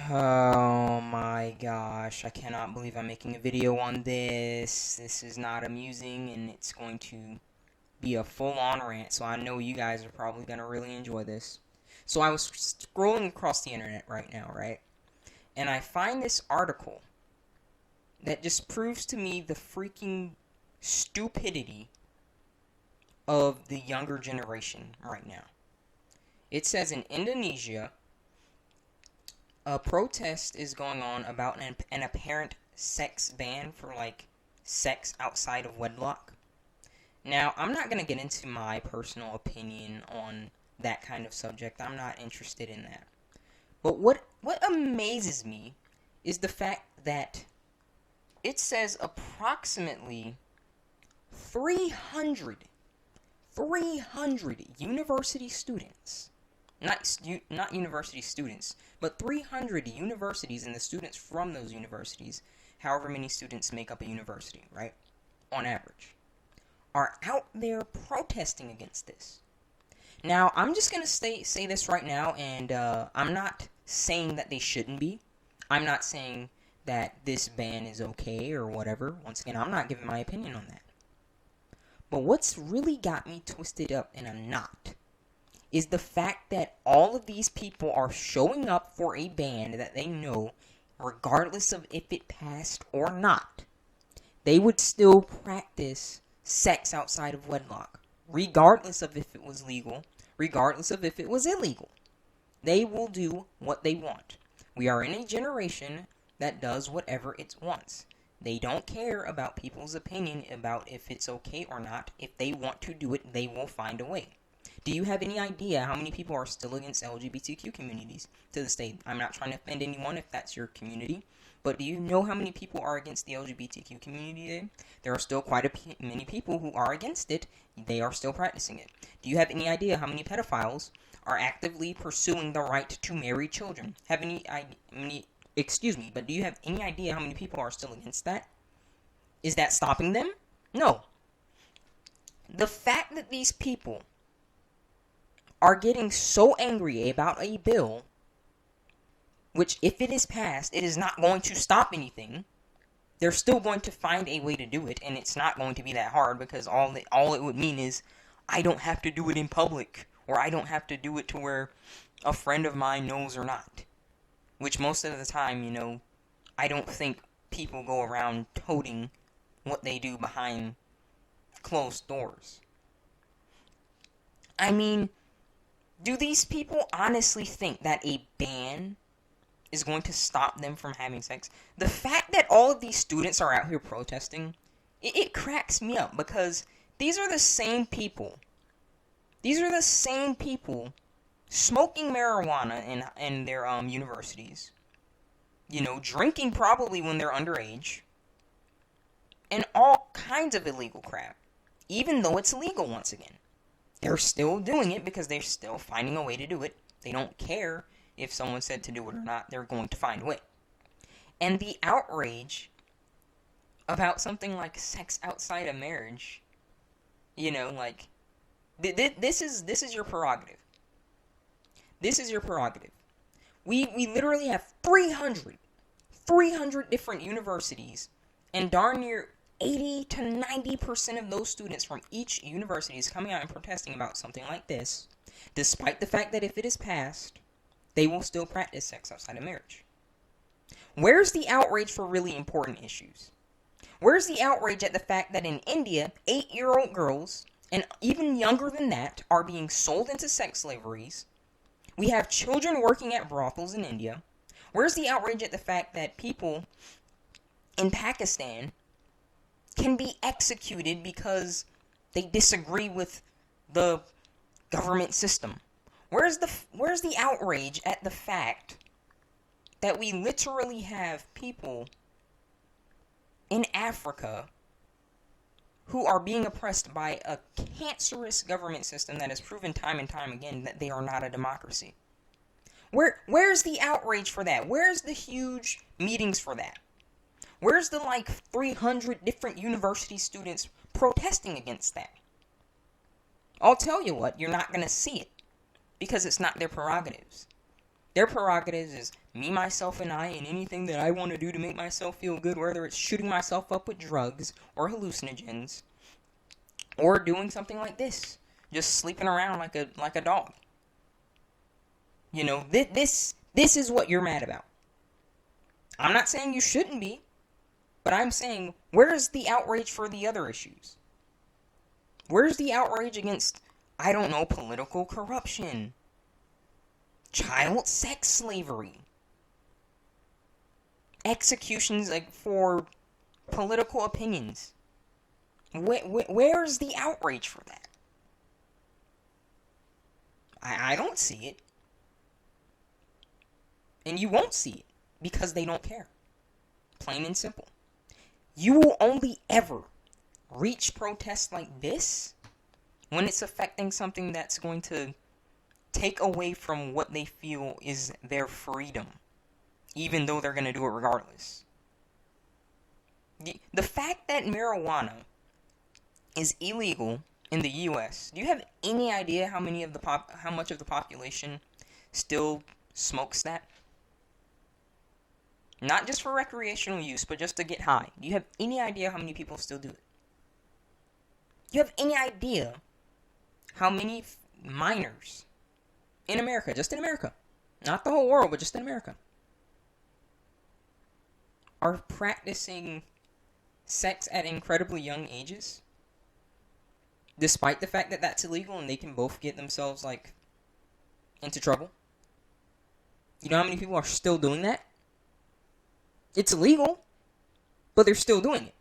Oh my gosh, I cannot believe I'm making a video on this. This is not amusing and it's going to be a full-on rant, so I know you guys are probably going to really enjoy this. So I was scrolling across the internet right now, right? And I find this article that just proves to me the freaking stupidity of the younger generation right now. It says in Indonesia, a protest is going on about an apparent sex ban for, like, sex outside of wedlock. Now, I'm not going to get into my personal opinion on that kind of subject. I'm not interested in that. But what amazes me is the fact that it says approximately 300 university students, not university students, but 300 universities and the students from those universities, however many students make up a university, right, on average, are out there protesting against this. Now, I'm just going to say this right now, and I'm not saying that they shouldn't be. I'm not saying that this ban is okay or whatever. Once again, I'm not giving my opinion on that. But what's really got me twisted up in a knot is the fact that all of these people are showing up for a ban that they know, regardless of if it passed or not, they would still practice sex outside of wedlock, regardless of if it was legal, regardless of if it was illegal. They will do what they want. We are in a generation that does whatever it wants. They don't care about people's opinion about if it's okay or not. If they want to do it, they will find a way. Do you have any idea how many people are still against LGBTQ communities to this day? I'm not trying to offend anyone if that's your community, but do you know how many people are against the LGBTQ community today? There are still quite many people who are against it. They are still practicing it. Do you have any idea how many pedophiles are actively pursuing the right to marry children? But do you have any idea how many people are still against that? Is that stopping them? No. The fact that these people are getting so angry about a bill, which, if it is passed, it is not going to stop anything. They're still going to find a way to do it, and it's not going to be that hard, because all it would mean is, I don't have to do it in public, or I don't have to do it to where a friend of mine knows or not. Which most of the time, I don't think people go around toting what they do behind closed doors. I mean, do these people honestly think that a ban is going to stop them from having sex? The fact that all of these students are out here protesting, it cracks me up, because these are the same people. These are the same people smoking marijuana in their universities, drinking probably when they're underage, and all kinds of illegal crap, even though it's illegal. Once again, they're still doing it because they're still finding a way to do it. They don't care if someone said to do it or not. They're going to find a way. And the outrage about something like sex outside of marriage, this is your prerogative. This is your prerogative. We literally have 300 different universities, and darn near 80 to 90% of those students from each university is coming out and protesting about something like this, despite the fact that if it is passed, they will still practice sex outside of marriage. Where's the outrage for really important issues? Where's the outrage at the fact that in India, 8-year-old girls, and even younger than that, are being sold into sex slaveries? We have children working at brothels in India. Where's the outrage at the fact that people in Pakistan can be executed because they disagree with the government system? Where's the outrage at the fact that we literally have people in Africa who are being oppressed by a cancerous government system that has proven time and time again that they are not a democracy? Where's the outrage for that? Where's the huge meetings for that? Where's the 300 different university students protesting against that? I'll tell you what, you're not going to see it, because it's not their prerogatives. Their prerogatives is me, myself, and I, and anything that I want to do to make myself feel good, whether it's shooting myself up with drugs or hallucinogens, or doing something like this, just sleeping around like a dog. You know, this is what you're mad about. I'm not saying you shouldn't be, but I'm saying, where's the outrage for the other issues? Where's the outrage against, I don't know, political corruption, child sex slavery, executions like for political opinions? Where's the outrage for that? I don't see it. And you won't see it because they don't care. Plain and simple. You will only ever reach protests like this when it's affecting something that's going to take away from what they feel is their freedom, even though they're going to do it regardless. The fact that marijuana is illegal in the U.S., do you have any idea how much of the population still smokes that? Not just for recreational use, but just to get high. Do you have any idea how many people still do it? Do you have any idea how many minors in America, just in America, not the whole world, but just in America, are practicing sex at incredibly young ages? Despite the fact that that's illegal and they can both get themselves, like, into trouble? You know how many people are still doing that? It's illegal, but they're still doing it.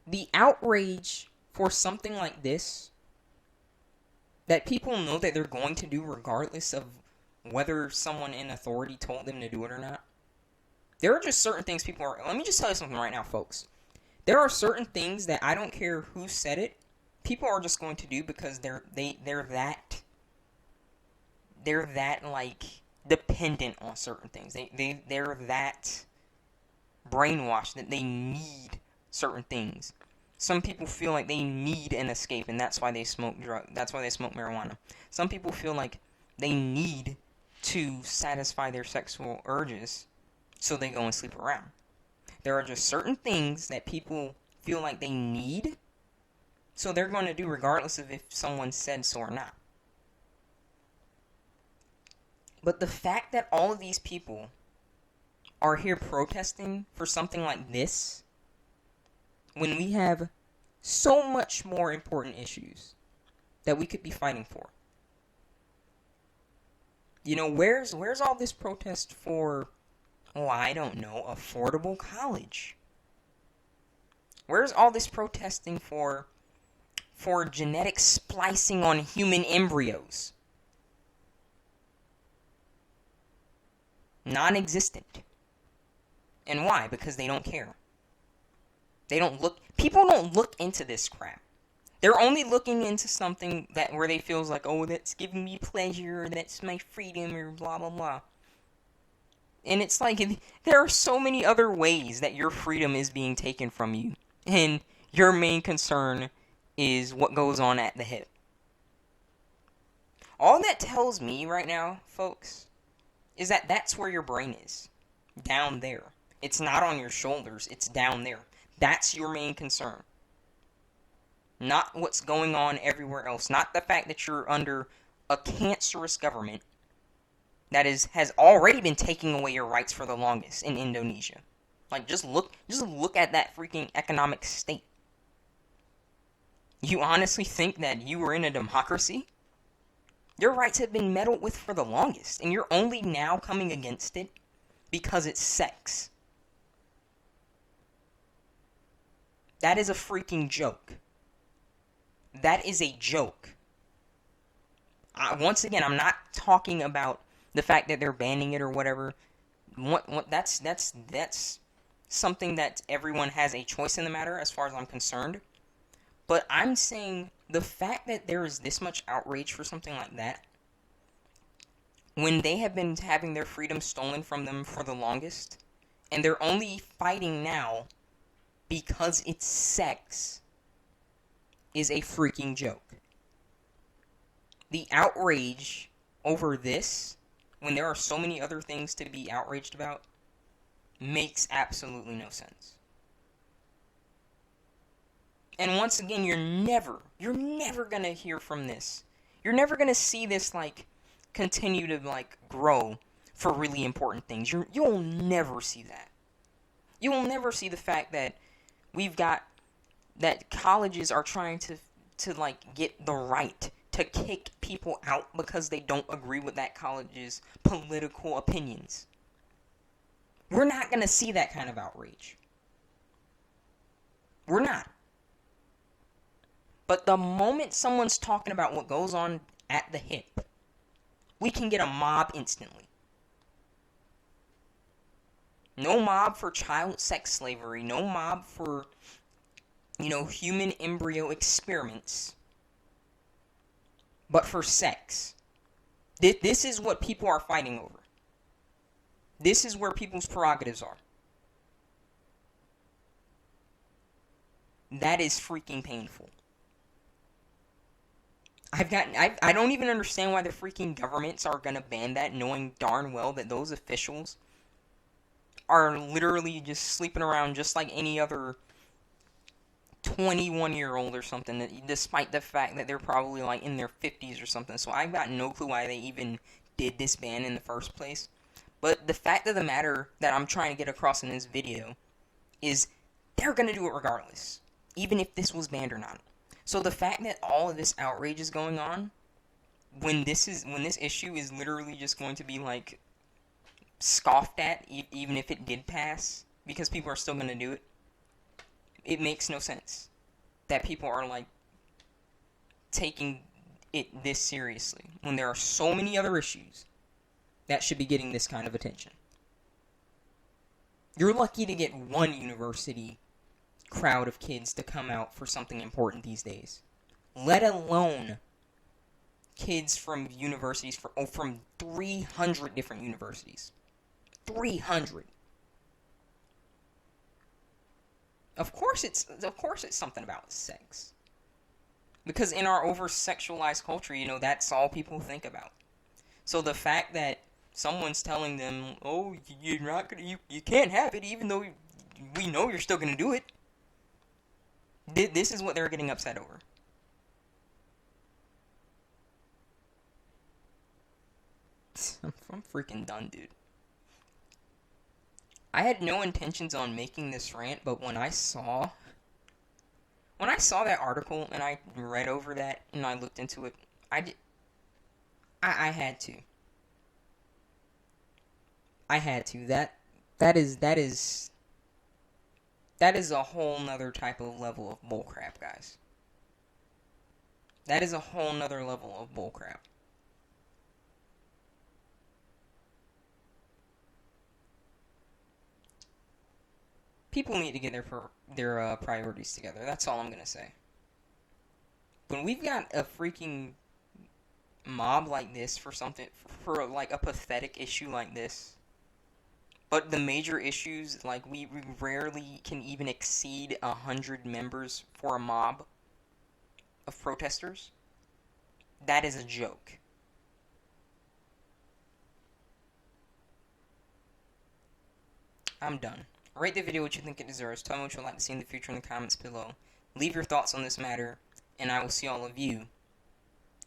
The outrage for something like this, that people know that they're going to do regardless of whether someone in authority told them to do it or not. There are just certain things people are... Let me just tell you something right now, folks. There are certain things that I don't care who said it, people are just going to do because they're that like dependent on certain things. They're that brainwashed that they need certain things. Some people feel like they need an escape, and that's why they smoke that's why they smoke marijuana. Some people feel like they need to satisfy their sexual urges, so they go and sleep around. There are just certain things that people feel like they need, so they're going to do regardless of if someone said so or not. But the fact that all of these people are here protesting for something like this, when we have so much more important issues that we could be fighting for. You know, where's all this protest for, oh, I don't know, affordable college? Where's all this protesting for genetic splicing on human embryos? Non-existent. And why? Because they don't care. People don't look into this crap. They're only looking into something where they feels like, oh, that's giving me pleasure, or that's my freedom, or blah, blah, blah. And it's like, there are so many other ways that your freedom is being taken from you. And your main concern is what goes on at the hip. All that tells me right now, folks, is that that's where your brain is. Down there. It's not on your shoulders, it's down there. That's your main concern. Not what's going on everywhere else. Not the fact that you're under a cancerous government that has already been taking away your rights for the longest in Indonesia. Like, just look at that freaking economic state. You honestly think that you were in a democracy? Your rights have been meddled with for the longest, and you're only now coming against it because it's sex. That is a freaking joke. That is a joke. Once again, I'm not talking about the fact that they're banning it or whatever. That's something that everyone has a choice in the matter, as far as I'm concerned. But I'm saying the fact that there is this much outrage for something like that, when they have been having their freedom stolen from them for the longest, and they're only fighting now because it's sex, is a freaking joke. The outrage over this, when there are so many other things to be outraged about, makes absolutely no sense. And once again, you're never gonna hear from this. You're never gonna see this, like, continue to, like, grow for really important things. You'll never see that. You will never see the fact that that colleges are trying to like, get the right to kick people out because they don't agree with that college's political opinions. We're not gonna see that kind of outrage. We're not. But the moment someone's talking about what goes on at the hip, we can get a mob instantly. No mob for child sex slavery. No mob for, human embryo experiments. But for sex. This is what people are fighting over. This is where people's prerogatives are. That is freaking painful. I don't even understand why the freaking governments are gonna ban that, knowing darn well that those officials are literally just sleeping around just like any other 21-year-old or something, despite the fact that they're probably like in their 50s or something. So I've got no clue why they even did this ban in the first place. But the fact of the matter that I'm trying to get across in this video is they're gonna do it regardless, even if this was banned or not. So the fact that all of this outrage is going on, when this issue is literally just going to be like scoffed at, even if it did pass, because people are still going to do it, it makes no sense that people are like taking it this seriously when there are so many other issues that should be getting this kind of attention. You're lucky to get one university crowd of kids to come out for something important these days, let alone kids from universities from 300 different universities. 300. Of course it's something about sex. Because in our over-sexualized culture, that's all people think about. So the fact that someone's telling them, "Oh, you're not gonna, you can't have it," even though we know you're still gonna do it. This is what they're getting upset over. I'm freaking done, dude. I had no intentions on making this rant, but when I saw that article and I read over that and I looked into it, I had to. I had to. That is a whole nother type of level of bullcrap, guys. That is a whole nother level of bullcrap. People need to get their priorities together. That's all I'm gonna say. When we've got a freaking mob like this for like a pathetic issue like this, but the major issues, like, we rarely can even exceed 100 members for a mob of protesters, that is a joke. I'm done. Rate the video what you think it deserves. Tell me what you'd like to see in the future in the comments below. Leave your thoughts on this matter, and I will see all of you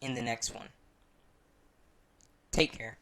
in the next one. Take care.